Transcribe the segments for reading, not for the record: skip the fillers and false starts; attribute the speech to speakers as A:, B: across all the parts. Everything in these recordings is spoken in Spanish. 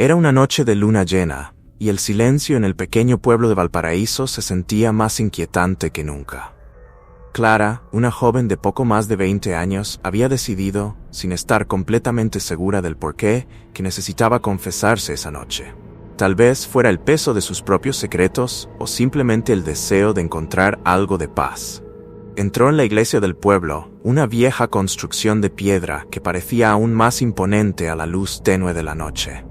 A: Era una noche de luna llena, y el silencio en el pequeño pueblo de Valparaíso se sentía más inquietante que nunca. Clara, una joven de poco más de 20 años, había decidido, sin estar completamente segura del porqué, que necesitaba confesarse esa noche. Tal vez fuera el peso de sus propios secretos o simplemente el deseo de encontrar algo de paz. Entró en la iglesia del pueblo, una vieja construcción de piedra que parecía aún más imponente a la luz tenue de la noche.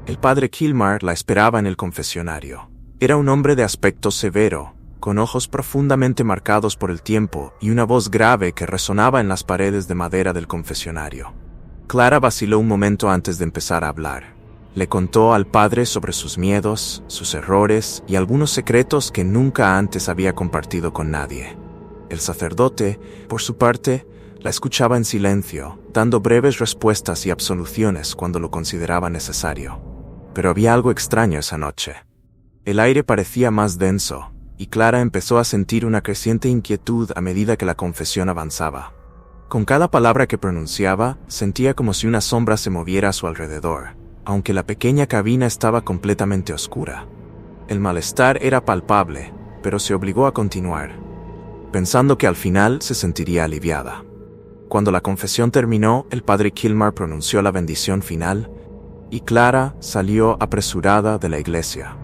A: El padre Kilmar la esperaba en el confesionario. Era un hombre de aspecto severo, con ojos profundamente marcados por el tiempo y una voz grave que resonaba en las paredes de madera del confesionario. Clara vaciló un momento antes de empezar a hablar. Le contó al padre sobre sus miedos, sus errores y algunos secretos que nunca antes había compartido con nadie. El sacerdote, por su parte, la escuchaba en silencio, dando breves respuestas y absoluciones cuando lo consideraba necesario. Pero había algo extraño esa noche. El aire parecía más denso, y Clara empezó a sentir una creciente inquietud a medida que la confesión avanzaba. Con cada palabra que pronunciaba, sentía como si una sombra se moviera a su alrededor, aunque la pequeña cabina estaba completamente oscura. El malestar era palpable, pero se obligó a continuar, pensando que al final se sentiría aliviada. Cuando la confesión terminó, el padre Kilmar pronunció la bendición final, y Clara salió apresurada de la iglesia.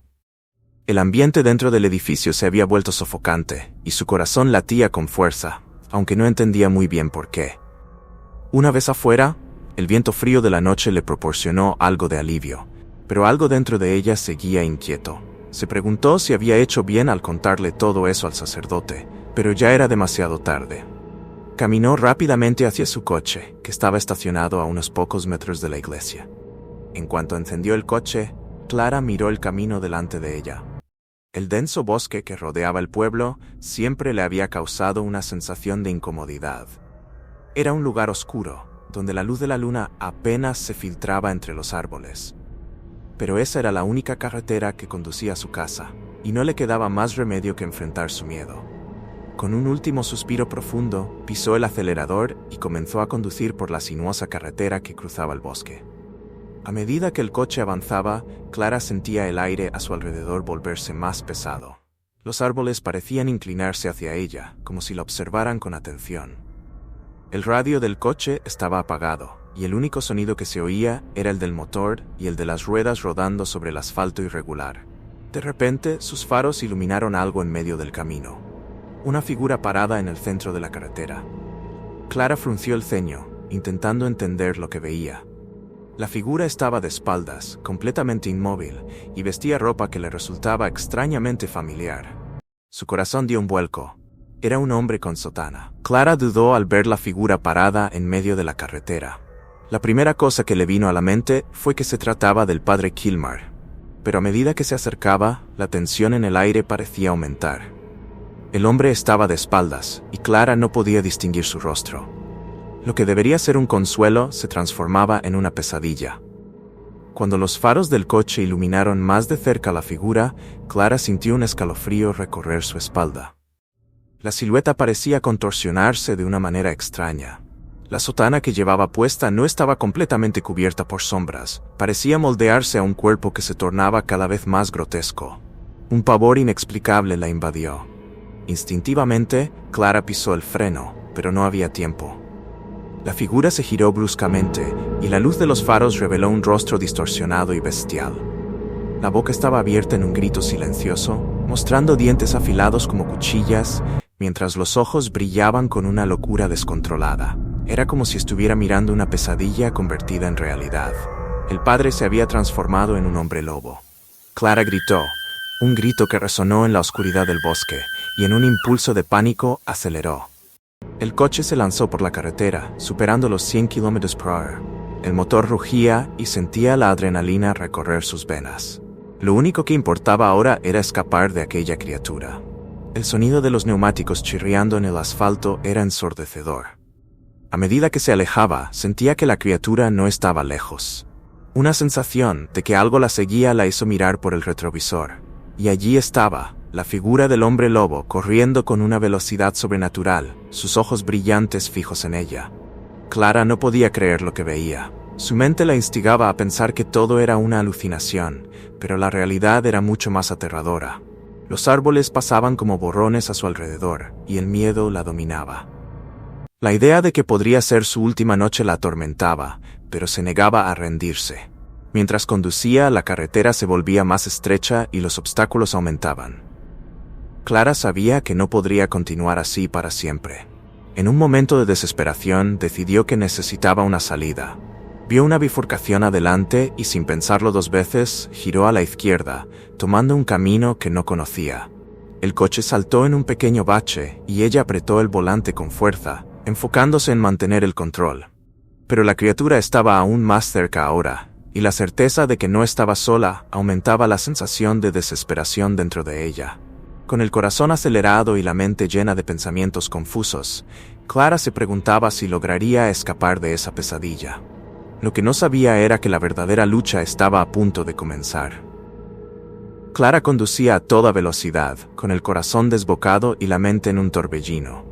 A: El ambiente dentro del edificio se había vuelto sofocante, y su corazón latía con fuerza, aunque no entendía muy bien por qué. Una vez afuera, el viento frío de la noche le proporcionó algo de alivio, pero algo dentro de ella seguía inquieto. Se preguntó si había hecho bien al contarle todo eso al sacerdote, pero ya era demasiado tarde. Caminó rápidamente hacia su coche, que estaba estacionado a unos pocos metros de la iglesia. En cuanto encendió el coche, Clara miró el camino delante de ella. El denso bosque que rodeaba el pueblo siempre le había causado una sensación de incomodidad. Era un lugar oscuro, donde la luz de la luna apenas se filtraba entre los árboles. Pero esa era la única carretera que conducía a su casa, y no le quedaba más remedio que enfrentar su miedo. Con un último suspiro profundo, pisó el acelerador y comenzó a conducir por la sinuosa carretera que cruzaba el bosque. A medida que el coche avanzaba, Clara sentía el aire a su alrededor volverse más pesado. Los árboles parecían inclinarse hacia ella, como si la observaran con atención. El radio del coche estaba apagado, y el único sonido que se oía era el del motor y el de las ruedas rodando sobre el asfalto irregular. De repente, sus faros iluminaron algo en medio del camino. Una figura parada en el centro de la carretera. Clara frunció el ceño, intentando entender lo que veía. La figura estaba de espaldas, completamente inmóvil, y vestía ropa que le resultaba extrañamente familiar. Su corazón dio un vuelco. Era un hombre con sotana. Clara dudó al ver la figura parada en medio de la carretera. La primera cosa que le vino a la mente fue que se trataba del padre Kilmar. Pero a medida que se acercaba, la tensión en el aire parecía aumentar. El hombre estaba de espaldas, y Clara no podía distinguir su rostro. Lo que debería ser un consuelo se transformaba en una pesadilla. Cuando los faros del coche iluminaron más de cerca la figura, Clara sintió un escalofrío recorrer su espalda. La silueta parecía contorsionarse de una manera extraña. La sotana que llevaba puesta no estaba completamente cubierta por sombras, parecía moldearse a un cuerpo que se tornaba cada vez más grotesco. Un pavor inexplicable la invadió. Instintivamente, Clara pisó el freno, pero no había tiempo. La figura se giró bruscamente, y la luz de los faros reveló un rostro distorsionado y bestial. La boca estaba abierta en un grito silencioso, mostrando dientes afilados como cuchillas, mientras los ojos brillaban con una locura descontrolada. Era como si estuviera mirando una pesadilla convertida en realidad. El padre se había transformado en un hombre lobo. Clara gritó, un grito que resonó en la oscuridad del bosque, y en un impulso de pánico aceleró. El coche se lanzó por la carretera, superando los 100 km/h. El motor rugía y sentía la adrenalina recorrer sus venas. Lo único que importaba ahora era escapar de aquella criatura. El sonido de los neumáticos chirriando en el asfalto era ensordecedor. A medida que se alejaba, sentía que la criatura no estaba lejos. Una sensación de que algo la seguía la hizo mirar por el retrovisor. Y allí estaba, la figura del hombre lobo corriendo con una velocidad sobrenatural, sus ojos brillantes fijos en ella. Clara no podía creer lo que veía. Su mente la instigaba a pensar que todo era una alucinación, pero la realidad era mucho más aterradora. Los árboles pasaban como borrones a su alrededor, y el miedo la dominaba. La idea de que podría ser su última noche la atormentaba, pero se negaba a rendirse. Mientras conducía, la carretera se volvía más estrecha y los obstáculos aumentaban. Clara sabía que no podría continuar así para siempre. En un momento de desesperación, decidió que necesitaba una salida. Vio una bifurcación adelante y, sin pensarlo dos veces, giró a la izquierda, tomando un camino que no conocía. El coche saltó en un pequeño bache y ella apretó el volante con fuerza, enfocándose en mantener el control. Pero la criatura estaba aún más cerca ahora, y la certeza de que no estaba sola aumentaba la sensación de desesperación dentro de ella. Con el corazón acelerado y la mente llena de pensamientos confusos, Clara se preguntaba si lograría escapar de esa pesadilla. Lo que no sabía era que la verdadera lucha estaba a punto de comenzar. Clara conducía a toda velocidad, con el corazón desbocado y la mente en un torbellino.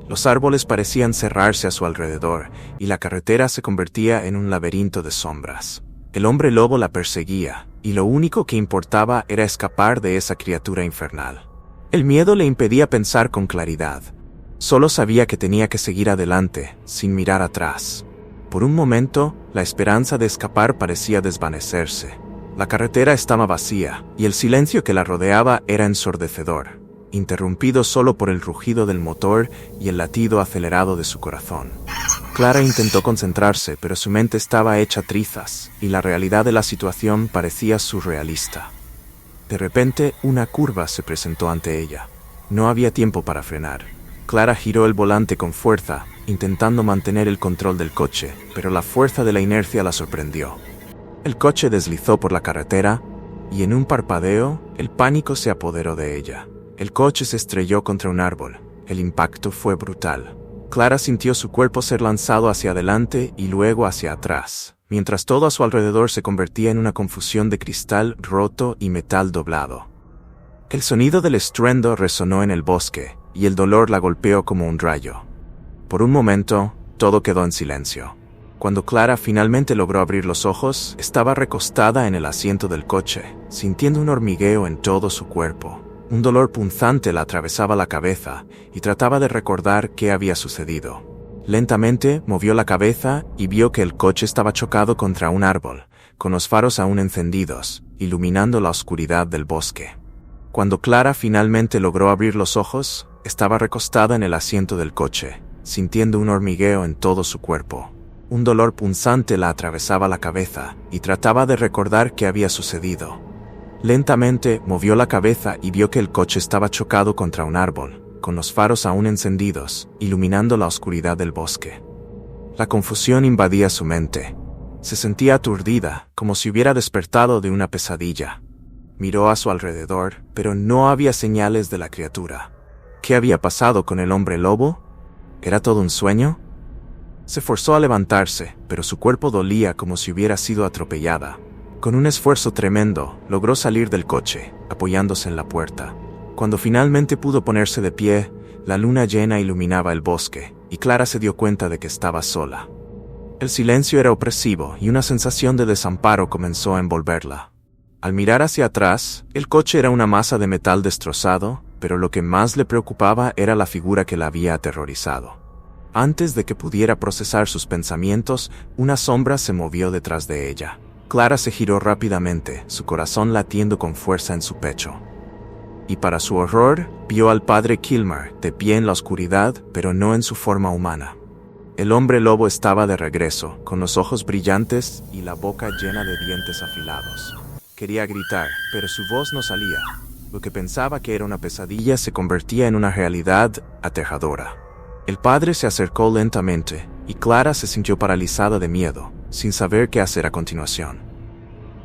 A: Los árboles parecían cerrarse a su alrededor, y la carretera se convertía en un laberinto de sombras. El hombre lobo la perseguía, y lo único que importaba era escapar de esa criatura infernal. El miedo le impedía pensar con claridad. Solo sabía que tenía que seguir adelante, sin mirar atrás. Por un momento, la esperanza de escapar parecía desvanecerse. La carretera estaba vacía, y el silencio que la rodeaba era ensordecedor, interrumpido solo por el rugido del motor y el latido acelerado de su corazón. Clara intentó concentrarse, pero su mente estaba hecha trizas, y la realidad de la situación parecía surrealista. De repente, una curva se presentó ante ella. No había tiempo para frenar. Clara giró el volante con fuerza, intentando mantener el control del coche, pero la fuerza de la inercia la sorprendió. El coche deslizó por la carretera, y en un parpadeo, el pánico se apoderó de ella. El coche se estrelló contra un árbol. El impacto fue brutal. Clara sintió su cuerpo ser lanzado hacia adelante y luego hacia atrás, mientras todo a su alrededor se convertía en una confusión de cristal roto y metal doblado. El sonido del estruendo resonó en el bosque, y el dolor la golpeó como un rayo. Por un momento, todo quedó en silencio. Cuando Clara finalmente logró abrir los ojos, estaba recostada en el asiento del coche, sintiendo un hormigueo en todo su cuerpo. Un dolor punzante la atravesaba la cabeza y trataba de recordar qué había sucedido. Lentamente movió la cabeza y vio que el coche estaba chocado contra un árbol, con los faros aún encendidos, iluminando la oscuridad del bosque. Cuando Clara finalmente logró abrir los ojos, estaba recostada en el asiento del coche, sintiendo un hormigueo en todo su cuerpo. Un dolor punzante la atravesaba la cabeza y trataba de recordar qué había sucedido. Lentamente movió la cabeza y vio que el coche estaba chocado contra un árbol, con los faros aún encendidos, iluminando la oscuridad del bosque. La confusión invadía su mente. Se sentía aturdida, como si hubiera despertado de una pesadilla. Miró a su alrededor, pero no había señales de la criatura. ¿Qué había pasado con el hombre lobo? ¿Era todo un sueño? Se forzó a levantarse, pero su cuerpo dolía como si hubiera sido atropellada. Con un esfuerzo tremendo, logró salir del coche, apoyándose en la puerta. Cuando finalmente pudo ponerse de pie, la luna llena iluminaba el bosque, y Clara se dio cuenta de que estaba sola. El silencio era opresivo y una sensación de desamparo comenzó a envolverla. Al mirar hacia atrás, el coche era una masa de metal destrozado, pero lo que más le preocupaba era la figura que la había aterrorizado. Antes de que pudiera procesar sus pensamientos, una sombra se movió detrás de ella. Clara se giró rápidamente, su corazón latiendo con fuerza en su pecho. Y para su horror, vio al padre Kilmer, de pie en la oscuridad, pero no en su forma humana. El hombre lobo estaba de regreso, con los ojos brillantes y la boca llena de dientes afilados. Quería gritar, pero su voz no salía. Lo que pensaba que era una pesadilla se convertía en una realidad aterradora. El padre se acercó lentamente, y Clara se sintió paralizada de miedo, sin saber qué hacer a continuación.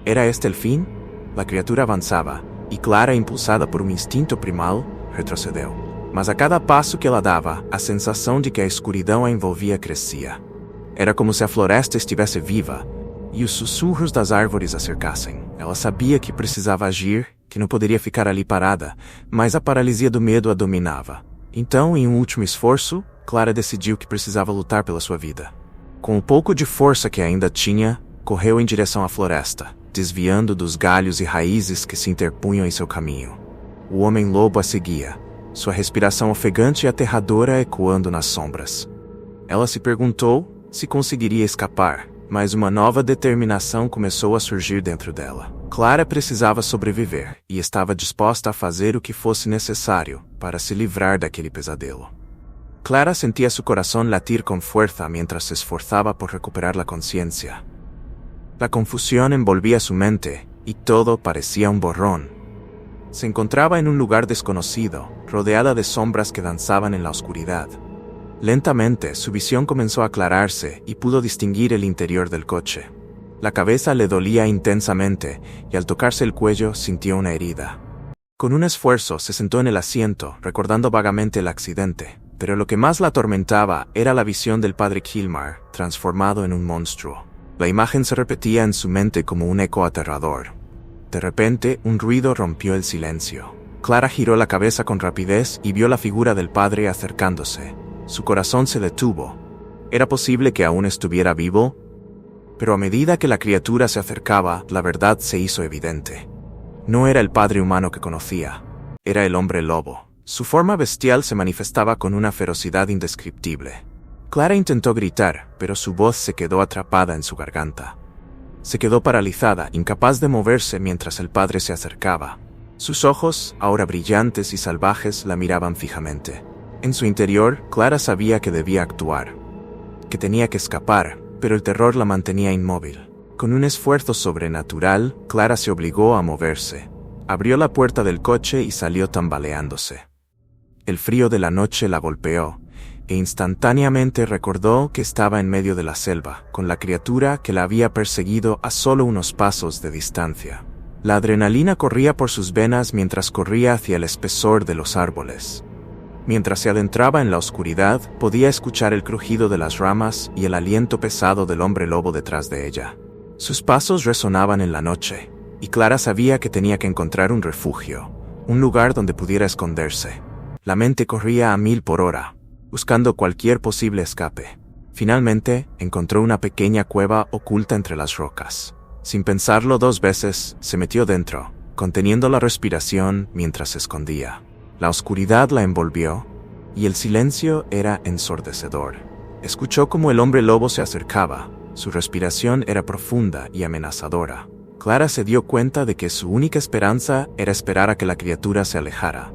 A: ¿Era este el fin? La criatura avanzaba, y Clara, impulsada por un instinto primal, retrocedeu. Mas a cada passo que ela dava, a sensação de que a escuridão a envolvia crescia. Era como se a floresta estivesse viva, e os sussurros das árvores a cercassem. Ela sabia que precisava agir, que não poderia ficar ali parada, mas a paralisia do medo a dominava. Então, em um último esforço, Clara decidiu que precisava lutar pela sua vida. Com o pouco de força que ainda tinha, correu em direção à floresta, desviando dos galhos e raízes que se interpunham em seu caminho. O homem-lobo a seguia, sua respiração ofegante e aterradora ecoando nas sombras. Ela se perguntou se conseguiria escapar, mas uma nova determinação começou a surgir dentro dela. Clara precisava sobreviver e estava disposta a fazer o que fosse necessário para se livrar daquele pesadelo. Clara sentía su corazón latir con fuerza mientras se esforzaba por recuperar la conciencia. La confusión envolvía su mente y todo parecía un borrón. Se encontraba en un lugar desconocido, rodeada de sombras que danzaban en la oscuridad. Lentamente, su visión comenzó a aclararse y pudo distinguir el interior del coche. La cabeza le dolía intensamente y al tocarse el cuello sintió una herida. Con un esfuerzo se sentó en el asiento, recordando vagamente el accidente, pero lo que más la atormentaba era la visión del padre Kilmar, transformado en un monstruo. La imagen se repetía en su mente como un eco aterrador. De repente, un ruido rompió el silencio. Clara giró la cabeza con rapidez y vio la figura del padre acercándose. Su corazón se detuvo. ¿Era posible que aún estuviera vivo? Pero a medida que la criatura se acercaba, la verdad se hizo evidente. No era el padre humano que conocía. Era el hombre lobo. Su forma bestial se manifestaba con una ferocidad indescriptible. Clara intentó gritar, pero su voz se quedó atrapada en su garganta. Se quedó paralizada, incapaz de moverse mientras el padre se acercaba. Sus ojos, ahora brillantes y salvajes, la miraban fijamente. En su interior, Clara sabía que debía actuar, que tenía que escapar, pero el terror la mantenía inmóvil. Con un esfuerzo sobrenatural, Clara se obligó a moverse. Abrió la puerta del coche y salió tambaleándose. El frío de la noche la golpeó, e instantáneamente recordó que estaba en medio de la selva, con la criatura que la había perseguido a solo unos pasos de distancia. La adrenalina corría por sus venas mientras corría hacia el espesor de los árboles. Mientras se adentraba en la oscuridad, podía escuchar el crujido de las ramas y el aliento pesado del hombre lobo detrás de ella. Sus pasos resonaban en la noche, y Clara sabía que tenía que encontrar un refugio, un lugar donde pudiera esconderse. La mente corría a 1000 por hora, buscando cualquier posible escape. Finalmente, encontró una pequeña cueva oculta entre las rocas. Sin pensarlo 2 veces, se metió dentro, conteniendo la respiración mientras se escondía. La oscuridad la envolvió, y el silencio era ensordecedor. Escuchó cómo el hombre lobo se acercaba. Su respiración era profunda y amenazadora. Clara se dio cuenta de que su única esperanza era esperar a que la criatura se alejara.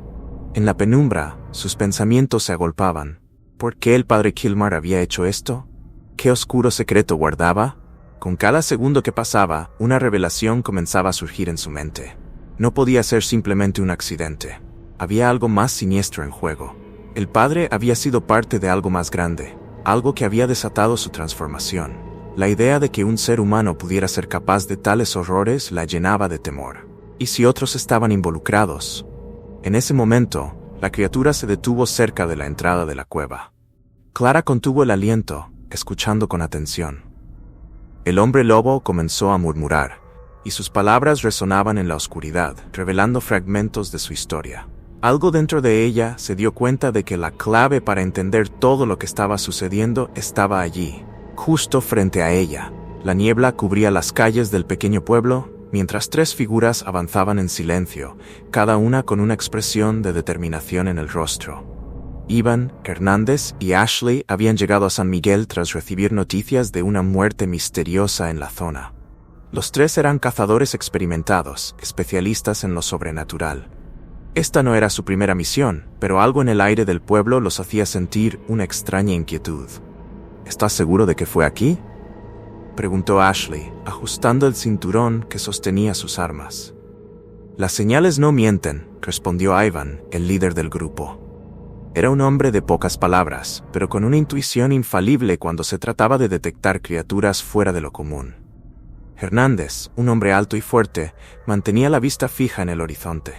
A: En la penumbra, sus pensamientos se agolpaban. ¿Por qué el padre Kilmar había hecho esto? ¿Qué oscuro secreto guardaba? Con cada segundo que pasaba, una revelación comenzaba a surgir en su mente. No podía ser simplemente un accidente. Había algo más siniestro en juego. El padre había sido parte de algo más grande, algo que había desatado su transformación. La idea de que un ser humano pudiera ser capaz de tales horrores la llenaba de temor. ¿Y si otros estaban involucrados? En ese momento, la criatura se detuvo cerca de la entrada de la cueva. Clara contuvo el aliento, escuchando con atención. El hombre lobo comenzó a murmurar, y sus palabras resonaban en la oscuridad, revelando fragmentos de su historia. Algo dentro de ella se dio cuenta de que la clave para entender todo lo que estaba sucediendo estaba allí, justo frente a ella. La niebla cubría las calles del pequeño pueblo, mientras 3 figuras avanzaban en silencio, cada una con una expresión de determinación en el rostro. Ivan, Hernández y Ashley habían llegado a San Miguel tras recibir noticias de una muerte misteriosa en la zona. Los 3 eran cazadores experimentados, especialistas en lo sobrenatural. Esta no era su primera misión, pero algo en el aire del pueblo los hacía sentir una extraña inquietud. ¿Estás seguro de que fue aquí?, preguntó Ashley, ajustando el cinturón que sostenía sus armas. Las señales no mienten, respondió Ivan, el líder del grupo. Era un hombre de pocas palabras, pero con una intuición infalible cuando se trataba de detectar criaturas fuera de lo común. Hernández, un hombre alto y fuerte, mantenía la vista fija en el horizonte.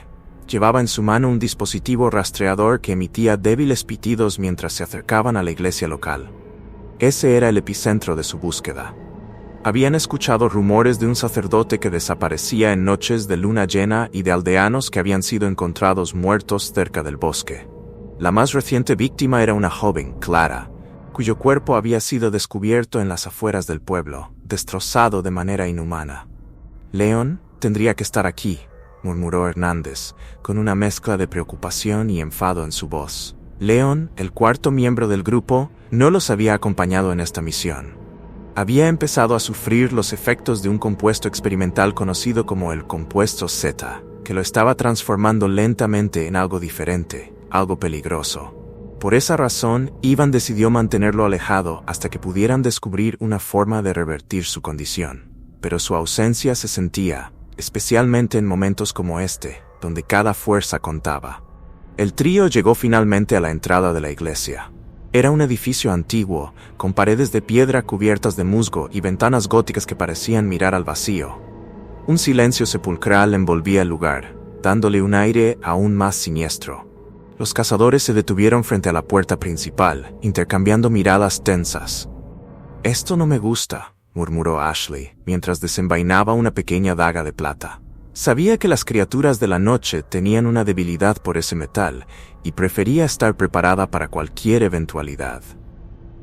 A: Llevaba en su mano un dispositivo rastreador que emitía débiles pitidos mientras se acercaban a la iglesia local. Ese era el epicentro de su búsqueda. Habían escuchado rumores de un sacerdote que desaparecía en noches de luna llena y de aldeanos que habían sido encontrados muertos cerca del bosque. La más reciente víctima era una joven, Clara, cuyo cuerpo había sido descubierto en las afueras del pueblo, destrozado de manera inhumana. «Leon tendría que estar aquí», murmuró Hernández, con una mezcla de preocupación y enfado en su voz. Leon, el cuarto miembro del grupo, no los había acompañado en esta misión. Había empezado a sufrir los efectos de un compuesto experimental conocido como el compuesto Z, que lo estaba transformando lentamente en algo diferente, algo peligroso. Por esa razón, Ivan decidió mantenerlo alejado hasta que pudieran descubrir una forma de revertir su condición. Pero su ausencia se sentía, especialmente en momentos como este, donde cada fuerza contaba. El trío llegó finalmente a la entrada de la iglesia. Era un edificio antiguo, con paredes de piedra cubiertas de musgo y ventanas góticas que parecían mirar al vacío. Un silencio sepulcral envolvía el lugar, dándole un aire aún más siniestro. Los cazadores se detuvieron frente a la puerta principal, intercambiando miradas tensas. «Esto no me gusta», murmuró Ashley, mientras desenvainaba una pequeña daga de plata. Sabía que las criaturas de la noche tenían una debilidad por ese metal y prefería estar preparada para cualquier eventualidad.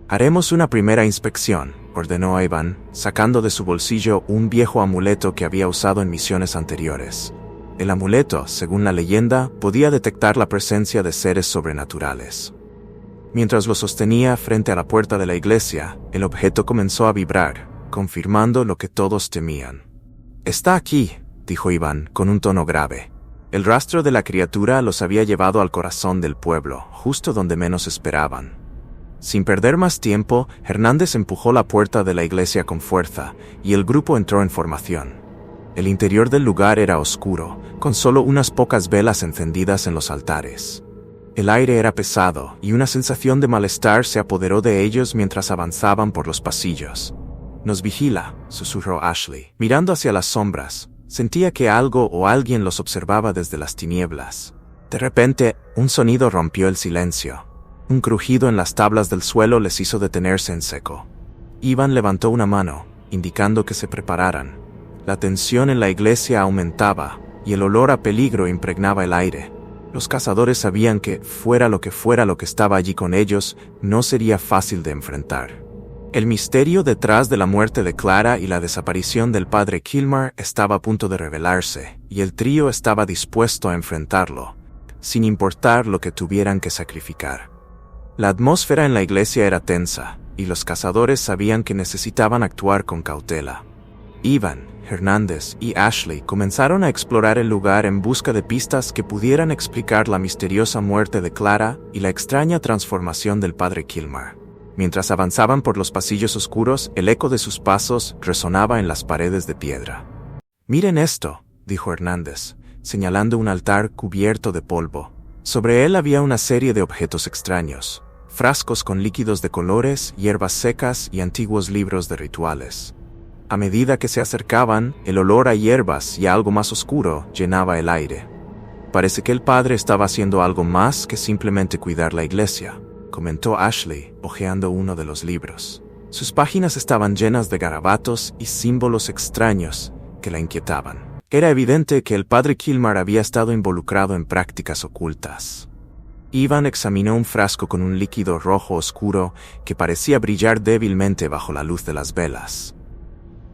A: «Haremos una primera inspección», ordenó Ivan, sacando de su bolsillo un viejo amuleto que había usado en misiones anteriores. El amuleto, según la leyenda, podía detectar la presencia de seres sobrenaturales. Mientras lo sostenía frente a la puerta de la iglesia, el objeto comenzó a vibrar, confirmando lo que todos temían. «Está aquí», dijo Iván, con un tono grave. El rastro de la criatura los había llevado al corazón del pueblo, justo donde menos esperaban. Sin perder más tiempo, Hernández empujó la puerta de la iglesia con fuerza, y el grupo entró en formación. El interior del lugar era oscuro, con solo unas pocas velas encendidas en los altares. El aire era pesado, y una sensación de malestar se apoderó de ellos mientras avanzaban por los pasillos. «Nos vigila», susurró Ashley, mirando hacia las sombras. Sentía que algo o alguien los observaba desde las tinieblas. De repente, un sonido rompió el silencio. Un crujido en las tablas del suelo les hizo detenerse en seco. Iván levantó una mano, indicando que se prepararan. La tensión en la iglesia aumentaba, y el olor a peligro impregnaba el aire. Los cazadores sabían que, fuera lo que estaba allí con ellos, no sería fácil de enfrentar. El misterio detrás de la muerte de Clara y la desaparición del padre Kilmer estaba a punto de revelarse, y el trío estaba dispuesto a enfrentarlo, sin importar lo que tuvieran que sacrificar. La atmósfera en la iglesia era tensa, y los cazadores sabían que necesitaban actuar con cautela. Ivan, Hernández y Ashley comenzaron a explorar el lugar en busca de pistas que pudieran explicar la misteriosa muerte de Clara y la extraña transformación del padre Kilmer. Mientras avanzaban por los pasillos oscuros, el eco de sus pasos resonaba en las paredes de piedra. «Miren esto», dijo Hernández, señalando un altar cubierto de polvo. Sobre él había una serie de objetos extraños, frascos con líquidos de colores, hierbas secas y antiguos libros de rituales. A medida que se acercaban, el olor a hierbas y a algo más oscuro llenaba el aire. «Parece que el padre estaba haciendo algo más que simplemente cuidar la iglesia», comentó Ashley, hojeando uno de los libros. Sus páginas estaban llenas de garabatos y símbolos extraños que la inquietaban. Era evidente que el padre Kilmer había estado involucrado en prácticas ocultas. Ivan examinó un frasco con un líquido rojo oscuro que parecía brillar débilmente bajo la luz de las velas.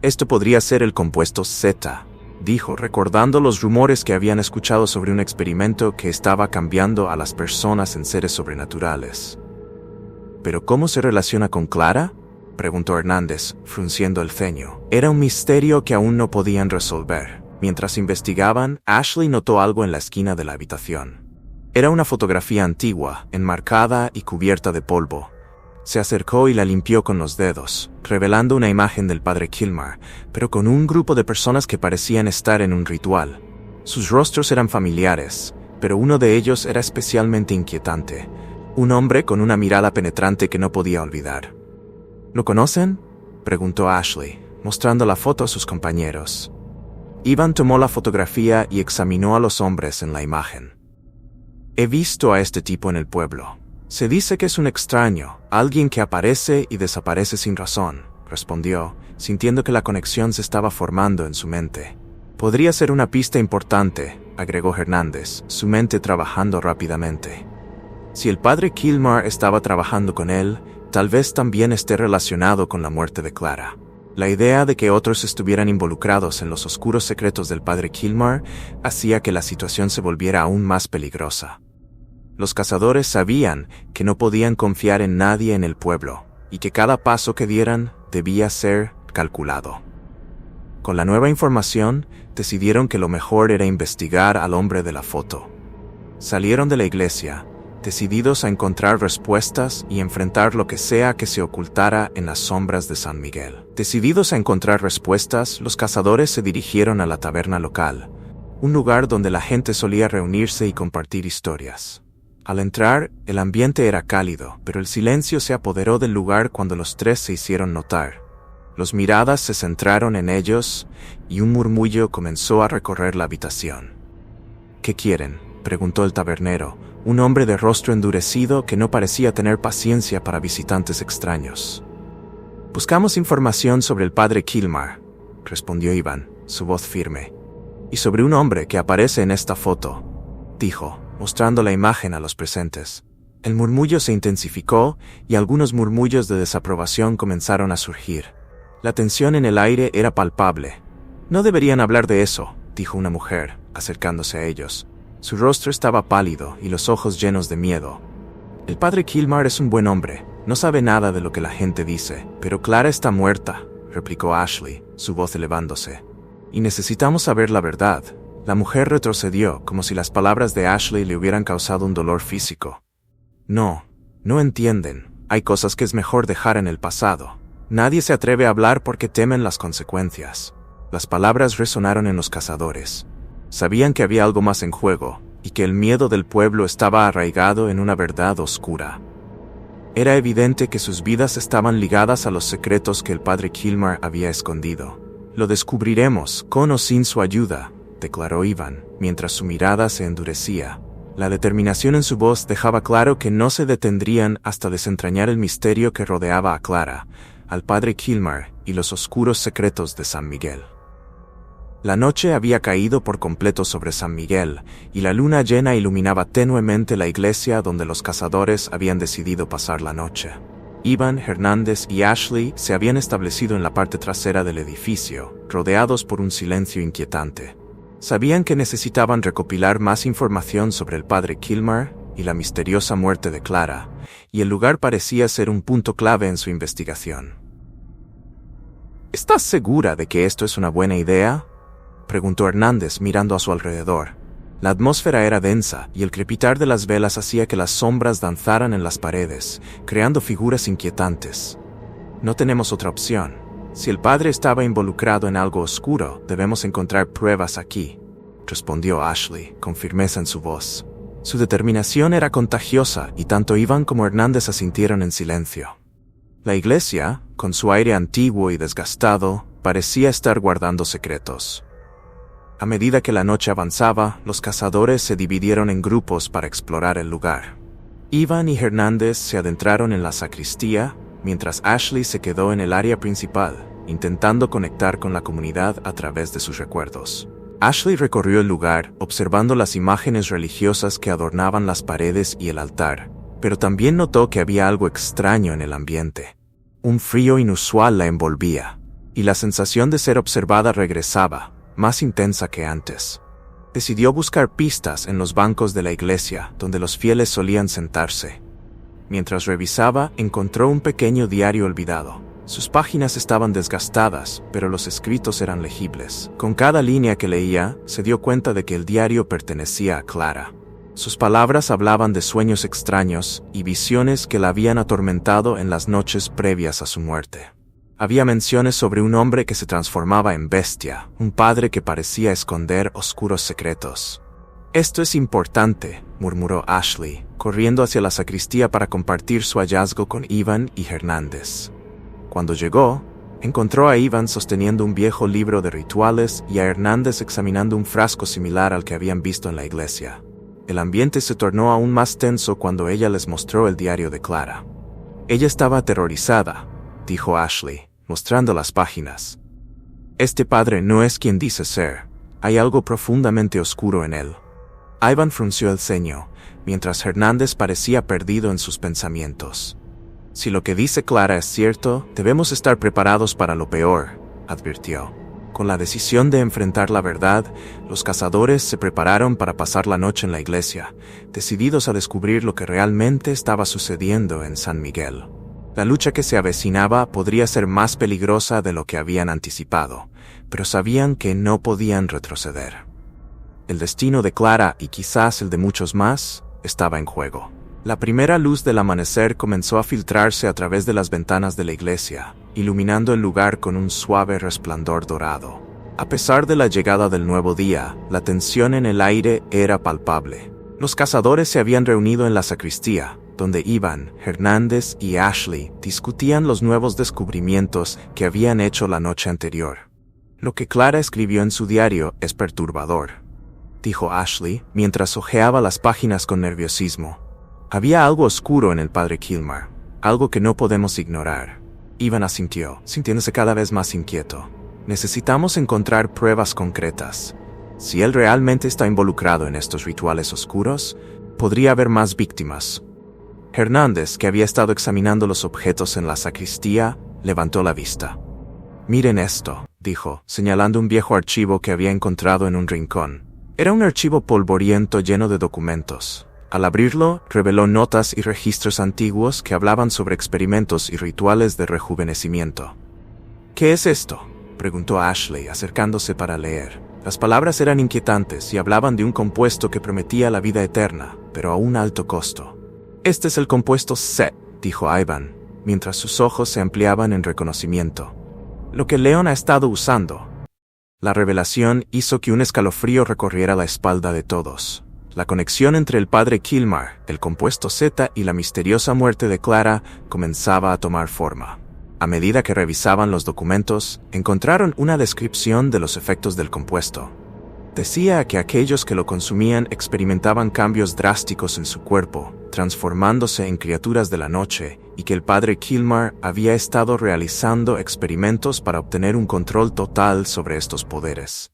A: «Esto podría ser el compuesto Z», dijo, recordando los rumores que habían escuchado sobre un experimento que estaba cambiando a las personas en seres sobrenaturales. «¿Pero cómo se relaciona con Clara?», preguntó Hernández, frunciendo el ceño. Era un misterio que aún no podían resolver. Mientras investigaban, Ashley notó algo en la esquina de la habitación. Era una fotografía antigua, enmarcada y cubierta de polvo. Se acercó y la limpió con los dedos, revelando una imagen del padre Kilmer, pero con un grupo de personas que parecían estar en un ritual. Sus rostros eran familiares, pero uno de ellos era especialmente inquietante. Un hombre con una mirada penetrante que no podía olvidar. «¿Lo conocen?», preguntó Ashley, mostrando la foto a sus compañeros. Ivan tomó la fotografía y examinó a los hombres en la imagen. «He visto a este tipo en el pueblo. Se dice que es un extraño, alguien que aparece y desaparece sin razón», respondió, sintiendo que la conexión se estaba formando en su mente. «Podría ser una pista importante», agregó Hernández, su mente trabajando rápidamente. Si el padre Kilmer estaba trabajando con él, Tal vez también esté relacionado con la muerte de Clara. La idea de que otros estuvieran involucrados en los oscuros secretos del padre Kilmar hacía que la situación se volviera aún más peligrosa. Los cazadores sabían que no podían confiar en nadie en el pueblo y que cada paso que dieran debía ser calculado. Con la nueva información, decidieron que lo mejor era investigar al hombre de la foto. Salieron de la iglesia, decididos a encontrar respuestas y enfrentar lo que sea que se ocultara en las sombras de San Miguel. Decididos a encontrar respuestas, los cazadores se dirigieron a la taberna local, un lugar donde la gente solía reunirse y compartir historias. Al entrar, el ambiente era cálido, pero el silencio se apoderó del lugar cuando los tres se hicieron notar. Las miradas se centraron en ellos y un murmullo comenzó a recorrer la habitación. ¿Qué quieren?, preguntó el tabernero, un hombre de rostro endurecido que no parecía tener paciencia para visitantes extraños. «Buscamos información sobre el padre Kilmar», respondió Iván, su voz firme. «Y sobre un hombre que aparece en esta foto», dijo, mostrando la imagen a los presentes. El murmullo se intensificó y algunos murmullos de desaprobación comenzaron a surgir. La tensión en el aire era palpable. «No deberían hablar de eso», dijo una mujer, acercándose a ellos. Su rostro estaba pálido y los ojos llenos de miedo. «El padre Kilmar es un buen hombre. No sabe nada de lo que la gente dice. Pero Clara está muerta», replicó Ashley, su voz elevándose. «Y necesitamos saber la verdad». La mujer retrocedió, como si las palabras de Ashley le hubieran causado un dolor físico. No entienden. Hay cosas que es mejor dejar en el pasado. Nadie se atreve a hablar porque temen las consecuencias». Las palabras resonaron en los cazadores. Sabían que había algo más en juego, y que el miedo del pueblo estaba arraigado en una verdad oscura. Era evidente que sus vidas estaban ligadas a los secretos que el padre Kilmar había escondido. «Lo descubriremos, con o sin su ayuda», declaró Iván, mientras su mirada se endurecía. La determinación en su voz dejaba claro que no se detendrían hasta desentrañar el misterio que rodeaba a Clara, al padre Kilmar y los oscuros secretos de San Miguel. La noche había caído por completo sobre San Miguel, y la luna llena iluminaba tenuemente la iglesia donde los cazadores habían decidido pasar la noche. Iván, Hernández y Ashley se habían establecido en la parte trasera del edificio, rodeados por un silencio inquietante. Sabían que necesitaban recopilar más información sobre el padre Kilmar y la misteriosa muerte de Clara, y el lugar parecía ser un punto clave en su investigación. «¿Estás segura de que esto es una buena idea?», preguntó Hernández mirando a su alrededor. La atmósfera era densa y el crepitar de las velas hacía que las sombras danzaran en las paredes, creando figuras inquietantes. «No tenemos otra opción. Si el padre estaba involucrado en algo oscuro, debemos encontrar pruebas aquí», respondió Ashley, con firmeza en su voz. Su determinación era contagiosa y tanto Iván como Hernández asintieron en silencio. La iglesia, con su aire antiguo y desgastado, parecía estar guardando secretos. A medida que la noche avanzaba, los cazadores se dividieron en grupos para explorar el lugar. Iván y Hernández se adentraron en la sacristía, mientras Ashley se quedó en el área principal, intentando conectar con la comunidad a través de sus recuerdos. Ashley recorrió el lugar, observando las imágenes religiosas que adornaban las paredes y el altar, pero también notó que había algo extraño en el ambiente. Un frío inusual la envolvía, y la sensación de ser observada regresaba, más intensa que antes. Decidió buscar pistas en los bancos de la iglesia, donde los fieles solían sentarse. Mientras revisaba, encontró un pequeño diario olvidado. Sus páginas estaban desgastadas, pero los escritos eran legibles. Con cada línea que leía, se dio cuenta de que el diario pertenecía a Clara. Sus palabras hablaban de sueños extraños y visiones que la habían atormentado en las noches previas a su muerte. Había menciones sobre un hombre que se transformaba en bestia, un padre que parecía esconder oscuros secretos. «Esto es importante», murmuró Ashley, corriendo hacia la sacristía para compartir su hallazgo con Iván y Hernández. Cuando llegó, encontró a Iván sosteniendo un viejo libro de rituales y a Hernández examinando un frasco similar al que habían visto en la iglesia. El ambiente se tornó aún más tenso cuando ella les mostró el diario de Clara. Ella estaba aterrorizada, dijo Ashley, mostrando las páginas. «Este padre no es quien dice ser. Hay algo profundamente oscuro en él». Iván frunció el ceño, mientras Hernández parecía perdido en sus pensamientos. Si lo que dice Clara es cierto, debemos estar preparados para lo peor, advirtió. Con la decisión de enfrentar la verdad, los cazadores se prepararon para pasar la noche en la iglesia, decididos a descubrir lo que realmente estaba sucediendo en San Miguel. La lucha que se avecinaba podría ser más peligrosa de lo que habían anticipado, pero sabían que no podían retroceder. El destino de Clara, y quizás el de muchos más, estaba en juego. La primera luz del amanecer comenzó a filtrarse a través de las ventanas de la iglesia, iluminando el lugar con un suave resplandor dorado. A pesar de la llegada del nuevo día, la tensión en el aire era palpable. Los cazadores se habían reunido en la sacristía, donde Ivan, Hernández y Ashley discutían los nuevos descubrimientos que habían hecho la noche anterior. Lo que Clara escribió en su diario es perturbador, dijo Ashley mientras hojeaba las páginas con nerviosismo. Había algo oscuro en el padre Kilmer, algo que no podemos ignorar. Ivan asintió, sintiéndose cada vez más inquieto. Necesitamos encontrar pruebas concretas. Si él realmente está involucrado en estos rituales oscuros, podría haber más víctimas. Hernández, que había estado examinando los objetos en la sacristía, levantó la vista. «Miren esto», dijo, señalando un viejo archivo que había encontrado en un rincón. Era un archivo polvoriento lleno de documentos. Al abrirlo, reveló notas y registros antiguos que hablaban sobre experimentos y rituales de rejuvenecimiento. «¿Qué es esto?», preguntó Ashley, acercándose para leer. Las palabras eran inquietantes y hablaban de un compuesto que prometía la vida eterna, pero a un alto costo. «Este es el compuesto C», dijo Ivan, mientras sus ojos se ampliaban en reconocimiento. «Lo que Leon ha estado usando». La revelación hizo que un escalofrío recorriera la espalda de todos. La conexión entre el padre Kilmer, el compuesto Z y la misteriosa muerte de Clara comenzaba a tomar forma. A medida que revisaban los documentos, encontraron una descripción de los efectos del compuesto. Decía que aquellos que lo consumían experimentaban cambios drásticos en su cuerpo, transformándose en criaturas de la noche, y que el padre Kilmer había estado realizando experimentos para obtener un control total sobre estos poderes.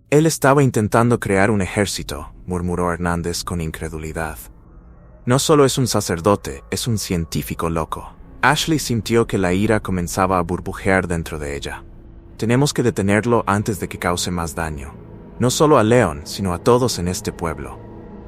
A: «Él estaba intentando crear un ejército», murmuró Hernández con incredulidad. «No solo es un sacerdote, es un científico loco». Ashley sintió que la ira comenzaba a burbujear dentro de ella. «Tenemos que detenerlo antes de que cause más daño. No solo a Leon, sino a todos en este pueblo».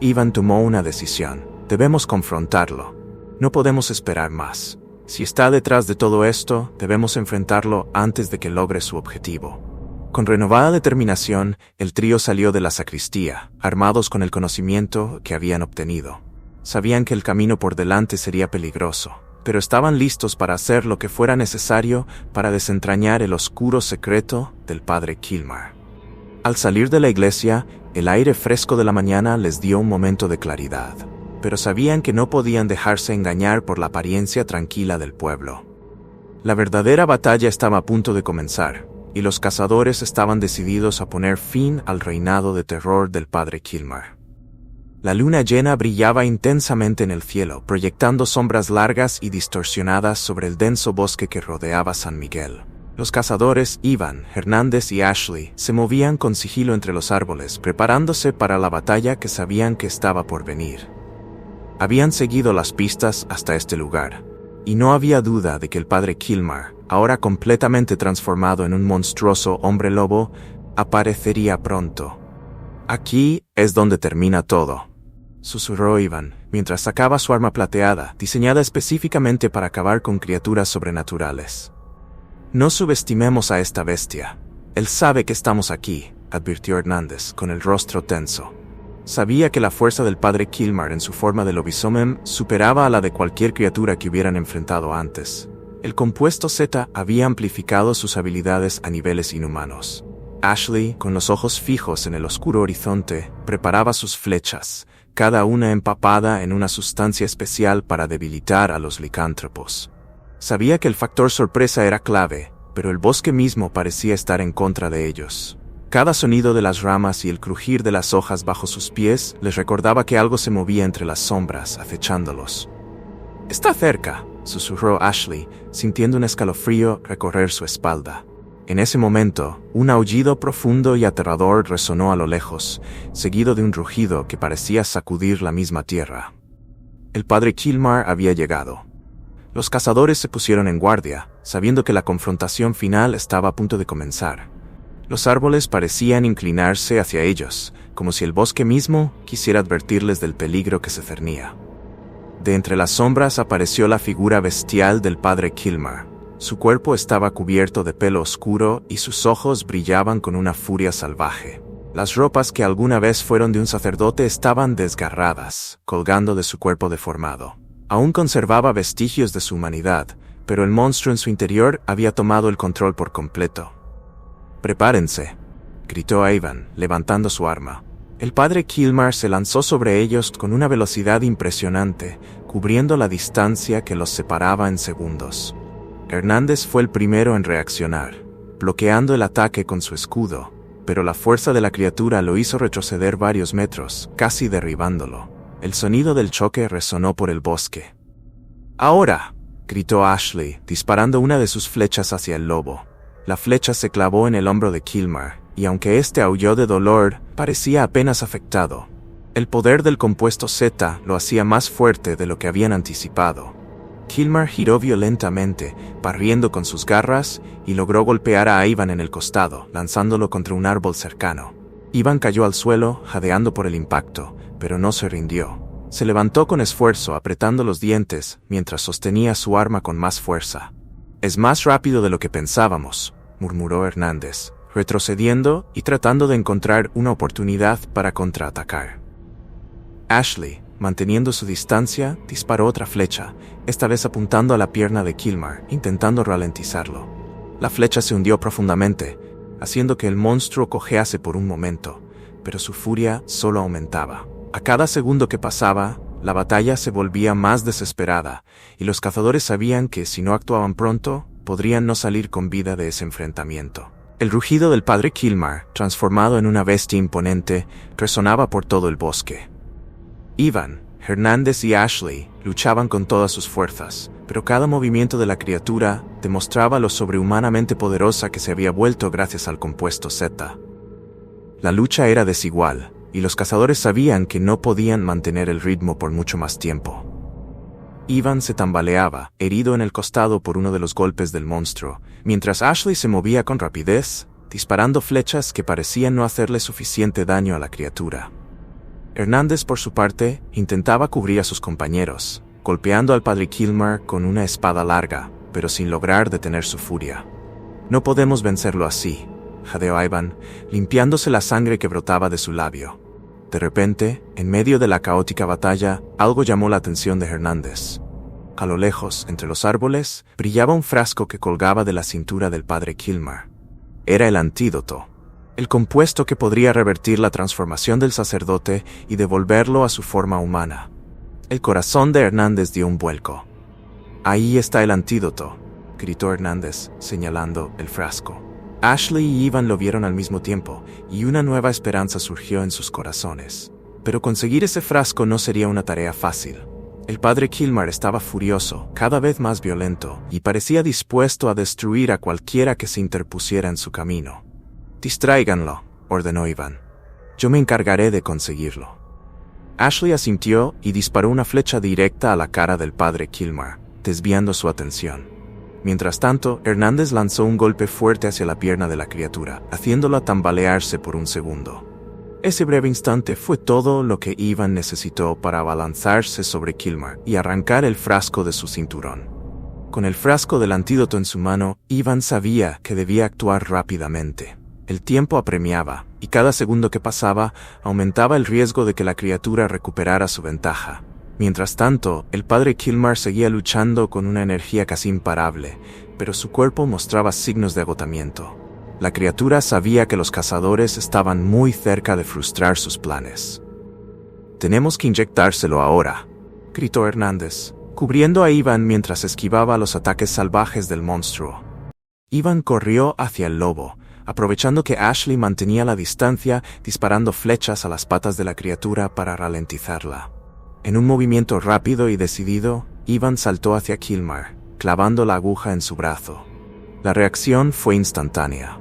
A: Ivan tomó una decisión. «Debemos confrontarlo. No podemos esperar más. Si está detrás de todo esto, debemos enfrentarlo antes de que logre su objetivo». Con renovada determinación, el trío salió de la sacristía, armados con el conocimiento que habían obtenido. Sabían que el camino por delante sería peligroso, pero estaban listos para hacer lo que fuera necesario para desentrañar el oscuro secreto del padre Kilmer. Al salir de la iglesia, el aire fresco de la mañana les dio un momento de claridad, pero sabían que no podían dejarse engañar por la apariencia tranquila del pueblo. La verdadera batalla estaba a punto de comenzar, y los cazadores estaban decididos a poner fin al reinado de terror del padre Kilmer. La luna llena brillaba intensamente en el cielo, proyectando sombras largas y distorsionadas sobre el denso bosque que rodeaba San Miguel. Los cazadores, Ivan, Hernández y Ashley, se movían con sigilo entre los árboles, preparándose para la batalla que sabían que estaba por venir. Habían seguido las pistas hasta este lugar, y no había duda de que el padre Kilmer, ahora completamente transformado en un monstruoso hombre lobo, aparecería pronto. «Aquí es donde termina todo», susurró Ivan, mientras sacaba su arma plateada, diseñada específicamente para acabar con criaturas sobrenaturales. «No subestimemos a esta bestia. Él sabe que estamos aquí», advirtió Hernández, con el rostro tenso. Sabía que la fuerza del padre Kilmer en su forma de lobisomem superaba a la de cualquier criatura que hubieran enfrentado antes. El compuesto Z había amplificado sus habilidades a niveles inhumanos. Ashley, con los ojos fijos en el oscuro horizonte, preparaba sus flechas, cada una empapada en una sustancia especial para debilitar a los licántropos. Sabía que el factor sorpresa era clave, pero el bosque mismo parecía estar en contra de ellos. Cada sonido de las ramas y el crujir de las hojas bajo sus pies les recordaba que algo se movía entre las sombras, acechándolos. «Está cerca», susurró Ashley, sintiendo un escalofrío recorrer su espalda. En ese momento, un aullido profundo y aterrador resonó a lo lejos, seguido de un rugido que parecía sacudir la misma tierra. El padre Kilmer había llegado. Los cazadores se pusieron en guardia, sabiendo que la confrontación final estaba a punto de comenzar. Los árboles parecían inclinarse hacia ellos, como si el bosque mismo quisiera advertirles del peligro que se cernía. De entre las sombras apareció la figura bestial del padre Kilmer. Su cuerpo estaba cubierto de pelo oscuro y sus ojos brillaban con una furia salvaje. Las ropas que alguna vez fueron de un sacerdote estaban desgarradas, colgando de su cuerpo deformado. Aún conservaba vestigios de su humanidad, pero el monstruo en su interior había tomado el control por completo. «Prepárense», gritó Ivan, levantando su arma. El padre Kilmer se lanzó sobre ellos con una velocidad impresionante, cubriendo la distancia que los separaba en segundos. Hernández fue el primero en reaccionar, bloqueando el ataque con su escudo, pero la fuerza de la criatura lo hizo retroceder varios metros, casi derribándolo. El sonido del choque resonó por el bosque. «¡Ahora!», gritó Ashley, disparando una de sus flechas hacia el lobo. La flecha se clavó en el hombro de Kilmer, y aunque éste aulló de dolor, parecía apenas afectado. El poder del compuesto Z lo hacía más fuerte de lo que habían anticipado. Kilmer giró violentamente, barriendo con sus garras, y logró golpear a Ivan en el costado, lanzándolo contra un árbol cercano. Ivan cayó al suelo, jadeando por el impacto, pero no se rindió. Se levantó con esfuerzo, apretando los dientes, mientras sostenía su arma con más fuerza. «Es más rápido de lo que pensábamos», murmuró Hernández, retrocediendo y tratando de encontrar una oportunidad para contraatacar. Ashley, manteniendo su distancia, disparó otra flecha, esta vez apuntando a la pierna de Kilmer, intentando ralentizarlo. La flecha se hundió profundamente, haciendo que el monstruo cojease por un momento, pero su furia solo aumentaba. A cada segundo que pasaba, la batalla se volvía más desesperada, y los cazadores sabían que si no actuaban pronto, podrían no salir con vida de ese enfrentamiento. El rugido del padre Kilmer, transformado en una bestia imponente, resonaba por todo el bosque. Ivan, Hernández y Ashley luchaban con todas sus fuerzas, pero cada movimiento de la criatura demostraba lo sobrehumanamente poderosa que se había vuelto gracias al compuesto Z. La lucha era desigual, y los cazadores sabían que no podían mantener el ritmo por mucho más tiempo. Ivan se tambaleaba, herido en el costado por uno de los golpes del monstruo, mientras Ashley se movía con rapidez, disparando flechas que parecían no hacerle suficiente daño a la criatura. Hernández, por su parte, intentaba cubrir a sus compañeros, golpeando al padre Kilmer con una espada larga, pero sin lograr detener su furia. «No podemos vencerlo así», jadeó Ivan, limpiándose la sangre que brotaba de su labio. De repente, en medio de la caótica batalla, algo llamó la atención de Hernández. A lo lejos, entre los árboles, brillaba un frasco que colgaba de la cintura del padre Kilmer. Era el antídoto, el compuesto que podría revertir la transformación del sacerdote y devolverlo a su forma humana. El corazón de Hernández dio un vuelco. «Ahí está el antídoto», gritó Hernández, señalando el frasco. Ashley y Ivan lo vieron al mismo tiempo, y una nueva esperanza surgió en sus corazones. Pero conseguir ese frasco no sería una tarea fácil. El padre Kilmer estaba furioso, cada vez más violento, y parecía dispuesto a destruir a cualquiera que se interpusiera en su camino. «Distráiganlo», ordenó Ivan. «Yo me encargaré de conseguirlo». Ashley asintió y disparó una flecha directa a la cara del padre Kilmer, desviando su atención. Mientras tanto, Hernández lanzó un golpe fuerte hacia la pierna de la criatura, haciéndola tambalearse por un segundo. Ese breve instante fue todo lo que Ivan necesitó para abalanzarse sobre Kilmer y arrancar el frasco de su cinturón. Con el frasco del antídoto en su mano, Ivan sabía que debía actuar rápidamente. El tiempo apremiaba, y cada segundo que pasaba aumentaba el riesgo de que la criatura recuperara su ventaja. Mientras tanto, el padre Kilmer seguía luchando con una energía casi imparable, pero su cuerpo mostraba signos de agotamiento. La criatura sabía que los cazadores estaban muy cerca de frustrar sus planes. «Tenemos que inyectárselo ahora», gritó Hernández, cubriendo a Ivan mientras esquivaba los ataques salvajes del monstruo. Ivan corrió hacia el lobo, aprovechando que Ashley mantenía la distancia, disparando flechas a las patas de la criatura para ralentizarla. En un movimiento rápido y decidido, Ivan saltó hacia Kilmer, clavando la aguja en su brazo. La reacción fue instantánea.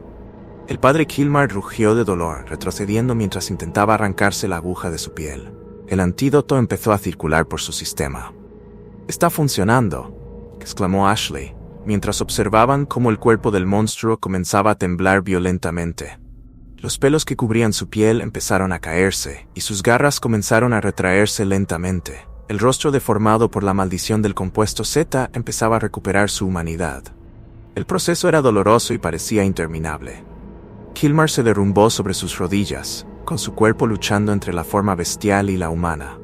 A: El padre Kilmer rugió de dolor, retrocediendo mientras intentaba arrancarse la aguja de su piel. El antídoto empezó a circular por su sistema. «Está funcionando», exclamó Ashley, mientras observaban cómo el cuerpo del monstruo comenzaba a temblar violentamente. Los pelos que cubrían su piel empezaron a caerse, y sus garras comenzaron a retraerse lentamente. El rostro deformado por la maldición del compuesto Z empezaba a recuperar su humanidad. El proceso era doloroso y parecía interminable. Kilmar se derrumbó sobre sus rodillas, con su cuerpo luchando entre la forma bestial y la humana.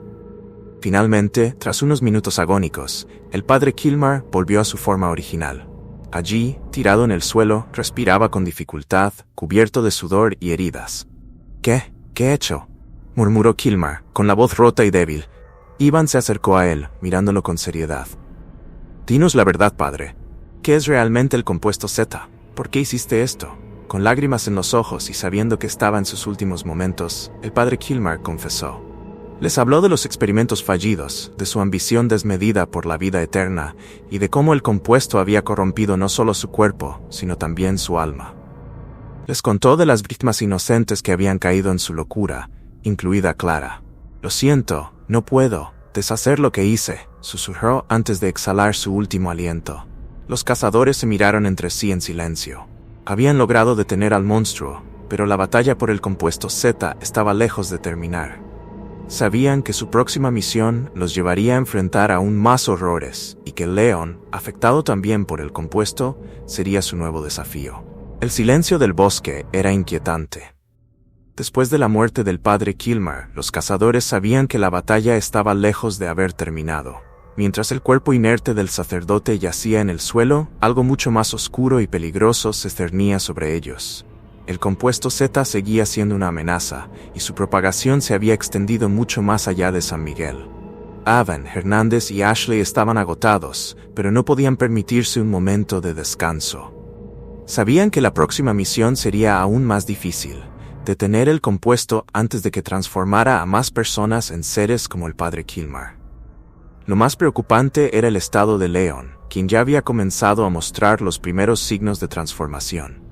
A: Finalmente, tras unos minutos agónicos, el padre Kilmar volvió a su forma original. Allí, tirado en el suelo, respiraba con dificultad, cubierto de sudor y heridas. ¿Qué he hecho?, murmuró Kilmar, con la voz rota y débil. Ivan se acercó a él, mirándolo con seriedad. «Dinos la verdad, padre. ¿Qué es realmente el compuesto Z? ¿Por qué hiciste esto?» Con lágrimas en los ojos y sabiendo que estaba en sus últimos momentos, el padre Kilmar confesó. Les habló de los experimentos fallidos, de su ambición desmedida por la vida eterna y de cómo el compuesto había corrompido no solo su cuerpo, sino también su alma. Les contó de las víctimas inocentes que habían caído en su locura, incluida Clara. «Lo siento, no puedo deshacer lo que hice», susurró antes de exhalar su último aliento. Los cazadores se miraron entre sí en silencio. Habían logrado detener al monstruo, pero la batalla por el compuesto Z estaba lejos de terminar. Sabían que su próxima misión los llevaría a enfrentar aún más horrores y que Leon, afectado también por el compuesto, sería su nuevo desafío. El silencio del bosque era inquietante. Después de la muerte del padre Kilmar, los cazadores sabían que la batalla estaba lejos de haber terminado. Mientras el cuerpo inerte del sacerdote yacía en el suelo, algo mucho más oscuro y peligroso se cernía sobre ellos. El compuesto Z seguía siendo una amenaza, y su propagación se había extendido mucho más allá de San Miguel. Ivan, Hernández y Ashley estaban agotados, pero no podían permitirse un momento de descanso. Sabían que la próxima misión sería aún más difícil: detener el compuesto antes de que transformara a más personas en seres como el padre Kilmar. Lo más preocupante era el estado de Leon, quien ya había comenzado a mostrar los primeros signos de transformación.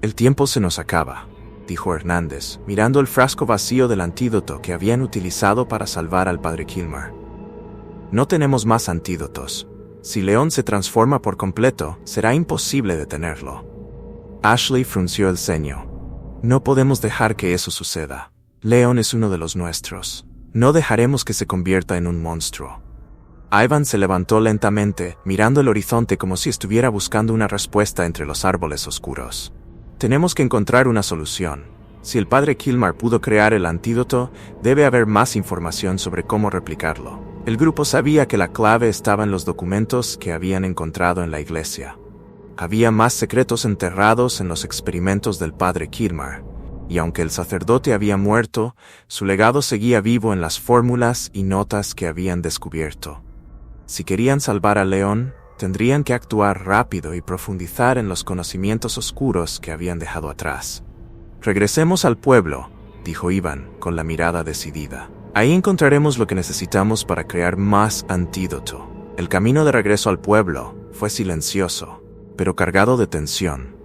A: «El tiempo se nos acaba», dijo Hernández, mirando el frasco vacío del antídoto que habían utilizado para salvar al padre Kilmar. «No tenemos más antídotos. Si Leon se transforma por completo, será imposible detenerlo». Ashley frunció el ceño. «No podemos dejar que eso suceda. Leon es uno de los nuestros. No dejaremos que se convierta en un monstruo». Ivan se levantó lentamente, mirando el horizonte como si estuviera buscando una respuesta entre los árboles oscuros. «Tenemos que encontrar una solución. Si el padre Kilmar pudo crear el antídoto, debe haber más información sobre cómo replicarlo». El grupo sabía que la clave estaba en los documentos que habían encontrado en la iglesia. Había más secretos enterrados en los experimentos del padre Kilmar, y aunque el sacerdote había muerto, su legado seguía vivo en las fórmulas y notas que habían descubierto. Si querían salvar a Leon, tendrían que actuar rápido y profundizar en los conocimientos oscuros que habían dejado atrás. «Regresemos al pueblo», dijo Ivan, con la mirada decidida. «Ahí encontraremos lo que necesitamos para crear más antídoto». El camino de regreso al pueblo fue silencioso, pero cargado de tensión.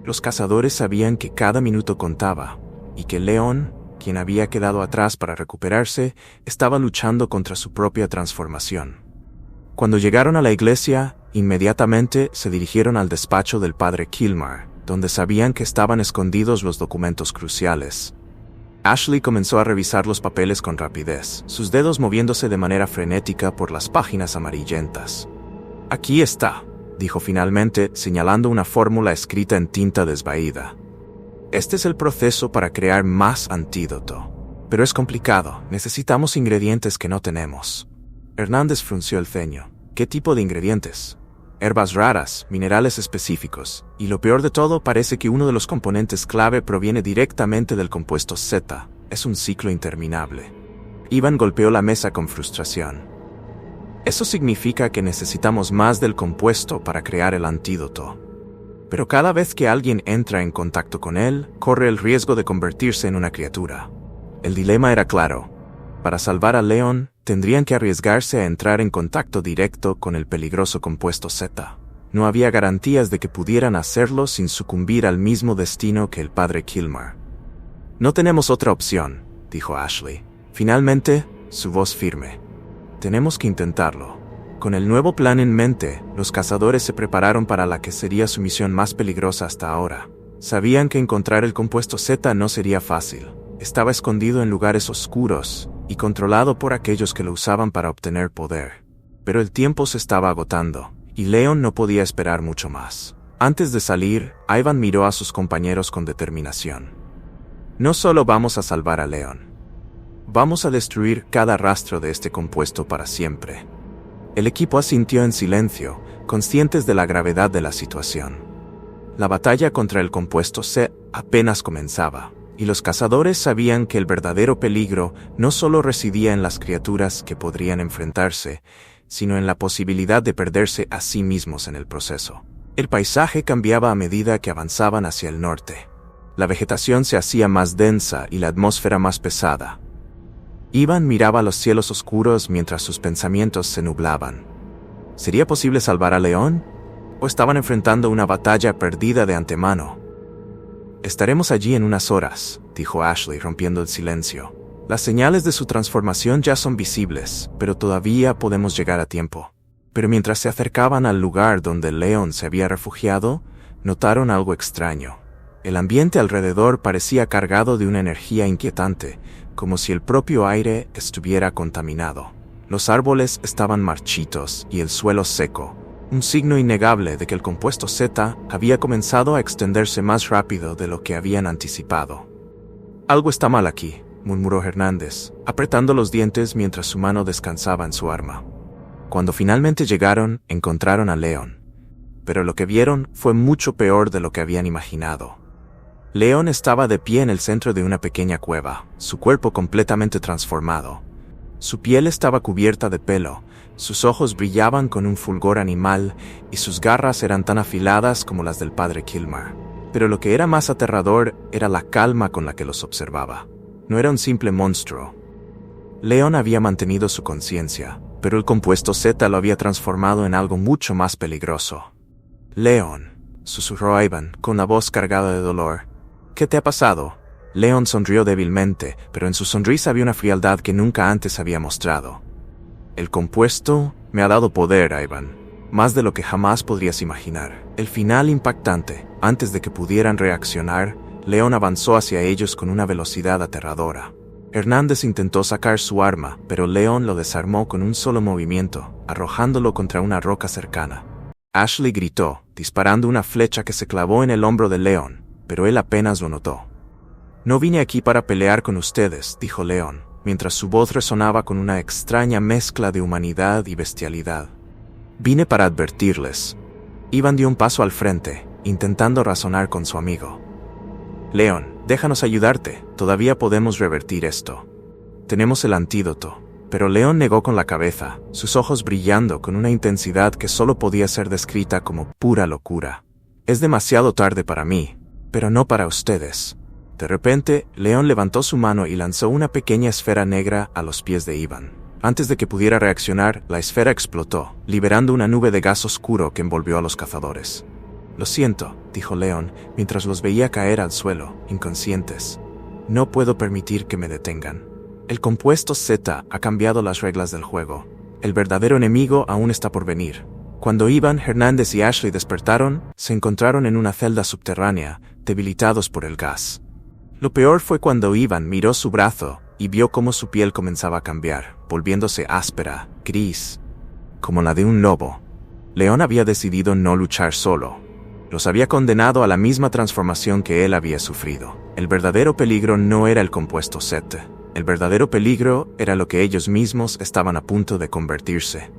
A: Los cazadores sabían que cada minuto contaba, y que Leon, quien había quedado atrás para recuperarse, estaba luchando contra su propia transformación. Cuando llegaron a la iglesia, inmediatamente se dirigieron al despacho del padre Kilmar, donde sabían que estaban escondidos los documentos cruciales. Ashley comenzó a revisar los papeles con rapidez, sus dedos moviéndose de manera frenética por las páginas amarillentas. «Aquí está», dijo finalmente, señalando una fórmula escrita en tinta desvaída. «Este es el proceso para crear más antídoto. Pero es complicado, necesitamos ingredientes que no tenemos». Hernández frunció el ceño. «¿Qué tipo de ingredientes?» «Herbas raras, minerales específicos, y lo peor de todo, parece que uno de los componentes clave proviene directamente del compuesto Z. Es un ciclo interminable». Ivan golpeó la mesa con frustración. «Eso significa que necesitamos más del compuesto para crear el antídoto. Pero cada vez que alguien entra en contacto con él, corre el riesgo de convertirse en una criatura». El dilema era claro. Para salvar a Leon, tendrían que arriesgarse a entrar en contacto directo con el peligroso compuesto Z. No había garantías de que pudieran hacerlo sin sucumbir al mismo destino que el padre Kilmar. «No tenemos otra opción», dijo Ashley. Finalmente, su voz firme. «Tenemos que intentarlo». Con el nuevo plan en mente, los cazadores se prepararon para la que sería su misión más peligrosa hasta ahora. Sabían que encontrar el compuesto Z no sería fácil. Estaba escondido en lugares oscuros y controlado por aquellos que lo usaban para obtener poder. Pero el tiempo se estaba agotando, y Leon no podía esperar mucho más. Antes de salir, Ivan miró a sus compañeros con determinación. No solo vamos a salvar a Leon. Vamos a destruir cada rastro de este compuesto para siempre. El equipo asintió en silencio, conscientes de la gravedad de la situación. La batalla contra el compuesto C apenas comenzaba, y los cazadores sabían que el verdadero peligro no solo residía en las criaturas que podrían enfrentarse, sino en la posibilidad de perderse a sí mismos en el proceso. El paisaje cambiaba a medida que avanzaban hacia el norte. La vegetación se hacía más densa y la atmósfera más pesada. Ivan miraba los cielos oscuros mientras sus pensamientos se nublaban. ¿Sería posible salvar a Leon? ¿O estaban enfrentando una batalla perdida de antemano? Estaremos allí en unas horas, dijo Ashley rompiendo el silencio. Las señales de su transformación ya son visibles, pero todavía podemos llegar a tiempo. Pero mientras se acercaban al lugar donde Leon se había refugiado, notaron algo extraño. El ambiente alrededor parecía cargado de una energía inquietante, como si el propio aire estuviera contaminado. Los árboles estaban marchitos y el suelo seco, un signo innegable de que el compuesto Z había comenzado a extenderse más rápido de lo que habían anticipado. «Algo está mal aquí», murmuró Hernández, apretando los dientes mientras su mano descansaba en su arma. Cuando finalmente llegaron, encontraron a Leon. Pero lo que vieron fue mucho peor de lo que habían imaginado. Leon estaba de pie en el centro de una pequeña cueva, su cuerpo completamente transformado. Su piel estaba cubierta de pelo, sus ojos brillaban con un fulgor animal y sus garras eran tan afiladas como las del padre Kilmer. Pero lo que era más aterrador era la calma con la que los observaba. No era un simple monstruo. Leon había mantenido su conciencia, pero el compuesto Z lo había transformado en algo mucho más peligroso. «Leon», susurró Ivan, con la voz cargada de dolor. «¿Qué te ha pasado?» Leon sonrió débilmente, pero en su sonrisa había una frialdad que nunca antes había mostrado. «El compuesto me ha dado poder, Ivan. Más de lo que jamás podrías imaginar». El final impactante. Antes de que pudieran reaccionar, Leon avanzó hacia ellos con una velocidad aterradora. Hernández intentó sacar su arma, pero Leon lo desarmó con un solo movimiento, arrojándolo contra una roca cercana. Ashley gritó, disparando una flecha que se clavó en el hombro de Leon, pero él apenas lo notó. «No vine aquí para pelear con ustedes», dijo Leon, mientras su voz resonaba con una extraña mezcla de humanidad y bestialidad. «Vine para advertirles». Ivan dio un paso al frente, intentando razonar con su amigo. «Leon, déjanos ayudarte, todavía podemos revertir esto. Tenemos el antídoto». Pero Leon negó con la cabeza, sus ojos brillando con una intensidad que solo podía ser descrita como pura locura. «Es demasiado tarde para mí, pero no para ustedes». De repente, Leon levantó su mano y lanzó una pequeña esfera negra a los pies de Ivan. Antes de que pudiera reaccionar, la esfera explotó, liberando una nube de gas oscuro que envolvió a los cazadores. «Lo siento», dijo Leon, mientras los veía caer al suelo, inconscientes. «No puedo permitir que me detengan. El compuesto Z ha cambiado las reglas del juego. El verdadero enemigo aún está por venir». Cuando Ivan, Hernández y Ashley despertaron, se encontraron en una celda subterránea, debilitados por el gas. Lo peor fue cuando Ivan miró su brazo y vio cómo su piel comenzaba a cambiar, volviéndose áspera, gris, como la de un lobo. Leon había decidido no luchar solo. Los había condenado a la misma transformación que él había sufrido. El verdadero peligro no era el compuesto Z. El verdadero peligro era lo que ellos mismos estaban a punto de convertirse.